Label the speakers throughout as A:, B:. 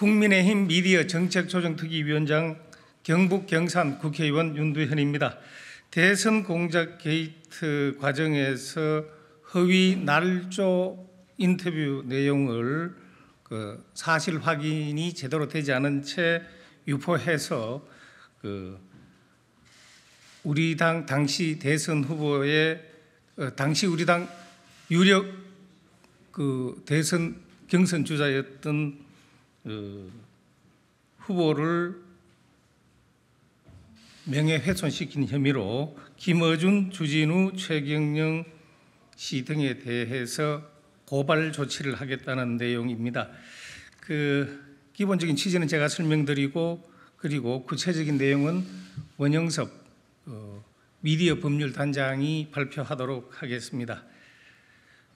A: 국민의힘 미디어 정책조정특위위원장 경북 경산 국회의원 윤두현입니다. 대선 공작 게이트 과정에서 허위 날조 인터뷰 내용을 사실 확인이 제대로 되지 않은 채 유포해서 우리 당 당시 대선 후보의 당시 우리 당 유력 대선 경선 주자였던 후보를 명예훼손시킨 혐의로 김어준, 주진우, 최경영 씨 등에 대해서 고발 조치를 하겠다는 내용입니다. 기본적인 취지는 제가 설명드리고, 그리고 구체적인 내용은 원영섭 미디어 법률단장이 발표하도록 하겠습니다.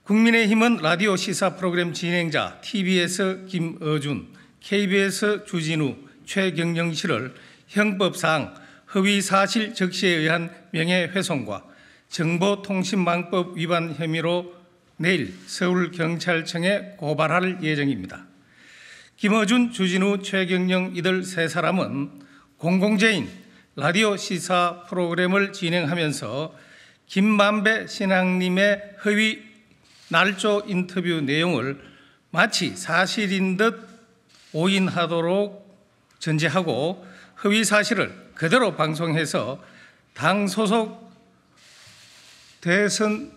A: 국민의힘은 라디오 시사 프로그램 진행자 TBS 김어준, KBS 주진우, 최경영 씨를 형법상 허위 사실 적시에 의한 명예훼손과 정보통신망법 위반 혐의로 내일 서울경찰청에 고발할 예정입니다. 김어준, 주진우, 최경영 이들 세 사람은 공공재인 라디오 시사 프로그램을 진행하면서 김만배 신앙님의 허위 날조 인터뷰 내용을 마치 사실인 듯 오인하도록 전제하고 허위 사실을 그대로 방송해서 당 소속 대선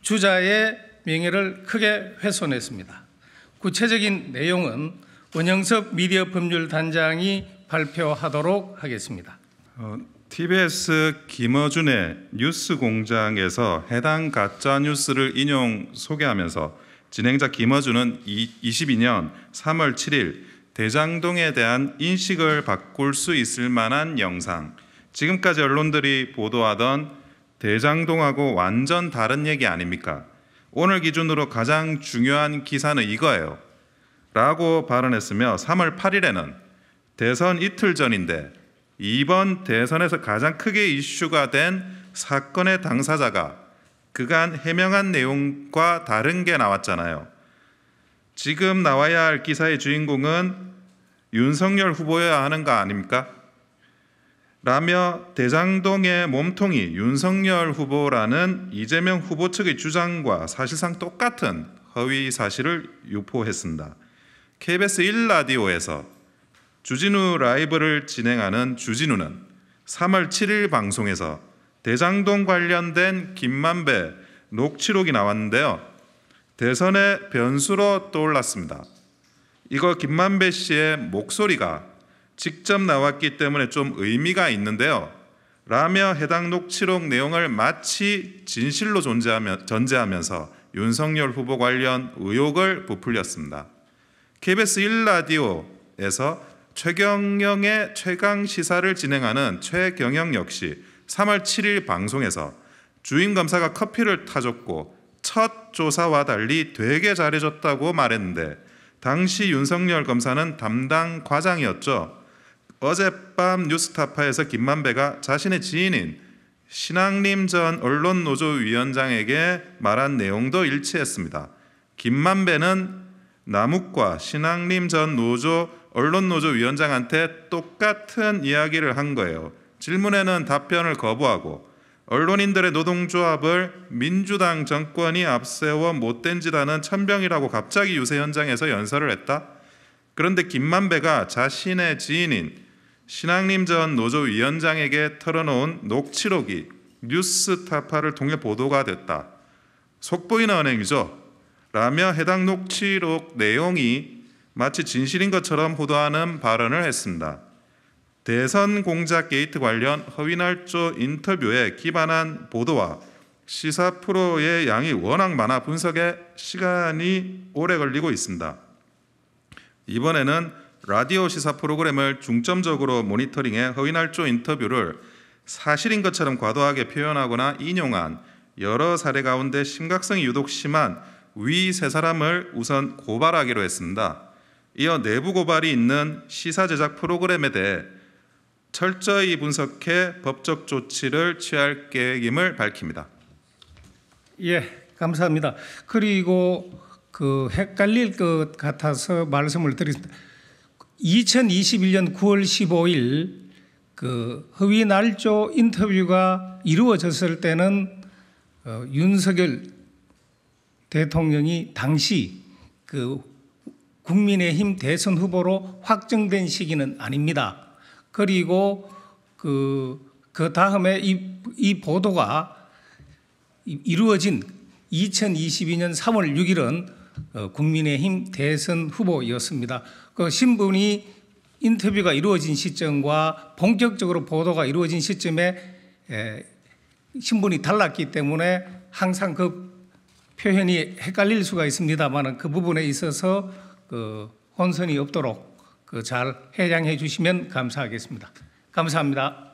A: 주자의 명예를 크게 훼손했습니다. 구체적인 내용은 원영섭 미디어 법률단장이 발표하도록 하겠습니다.
B: TBS 김어준의 뉴스공장에서 해당 가짜 뉴스를 인용 소개하면서 진행자 김어준은 22년 3월 7일 대장동에 대한 인식을 바꿀 수 있을 만한 영상, 지금까지 언론들이 보도하던 대장동하고 완전 다른 얘기 아닙니까? 오늘 기준으로 가장 중요한 기사는 이거예요 라고 발언했으며, 3월 8일에는 대선 이틀 전인데 이번 대선에서 가장 크게 이슈가 된 사건의 당사자가 그간 해명한 내용과 다른 게 나왔잖아요. 지금 나와야 할 기사의 주인공은 윤석열 후보여야 하는 거 아닙니까? 라며 대장동의 몸통이 윤석열 후보라는 이재명 후보 측의 주장과 사실상 똑같은 허위 사실을 유포했습니다. KBS 1라디오에서 주진우 라이브를 진행하는 주진우는 3월 7일 방송에서 대장동 관련된 김만배 녹취록이 나왔는데요. 대선의 변수로 떠올랐습니다. 이거 김만배 씨의 목소리가 직접 나왔기 때문에 좀 의미가 있는데요 라며 해당 녹취록 내용을 마치 진실로 전제하면서 윤석열 후보 관련 의혹을 부풀렸습니다. KBS 1라디오에서 최경영의 최강시사를 진행하는 최경영 역시 3월 7일 방송에서 주임 검사가 커피를 타줬고 첫 조사와 달리 되게 잘해줬다고 말했는데, 당시 윤석열 검사는 담당 과장이었죠. 어젯밤 뉴스타파에서 김만배가 자신의 지인인 신앙림 전 언론노조 위원장에게 말한 내용도 일치했습니다. 김만배는 남욱과 신앙림 전 언론노조 위원장한테 똑같은 이야기를 한 거예요. 질문에는 답변을 거부하고 언론인들의 노동조합을 민주당 정권이 앞세워 못된 짓 하는 천병이라고 갑자기 유세 현장에서 연설을 했다. 그런데 김만배가 자신의 지인인 신앙림 전 노조위원장에게 털어놓은 녹취록이 뉴스타파를 통해 보도가 됐다. 속보이는 언행이죠 라며 해당 녹취록 내용이 마치 진실인 것처럼 호도하는 발언을 했습니다. 대선 공작 게이트 관련 허위날조 인터뷰에 기반한 보도와 시사 프로의 양이 워낙 많아 분석에 시간이 오래 걸리고 있습니다. 이번에는 라디오 시사 프로그램을 중점적으로 모니터링해 허위날조 인터뷰를 사실인 것처럼 과도하게 표현하거나 인용한 여러 사례 가운데 심각성이 유독 심한 위 세 사람을 우선 고발하기로 했습니다. 이어 내부 고발이 있는 시사 제작 프로그램에 대해 철저히 분석해 법적 조치를 취할 계획임을 밝힙니다.
A: 예, 감사합니다. 그리고 헷갈릴 것 같아서 말씀을 드리겠습니다. 2021년 9월 15일 그 허위 날조 인터뷰가 이루어졌을 때는 윤석열 대통령이 당시 그 국민의힘 대선 후보로 확정된 시기는 아닙니다. 그리고 그 다음에 이 보도가 이루어진 2022년 3월 6일은 국민의힘 대선 후보였습니다. 그 신분이 인터뷰가 이루어진 시점과 본격적으로 보도가 이루어진 시점에 신분이 달랐기 때문에 항상 그 표현이 헷갈릴 수가 있습니다만 그 부분에 있어서 그 혼선이 없도록 잘 해양해 주시면 감사하겠습니다. 감사합니다.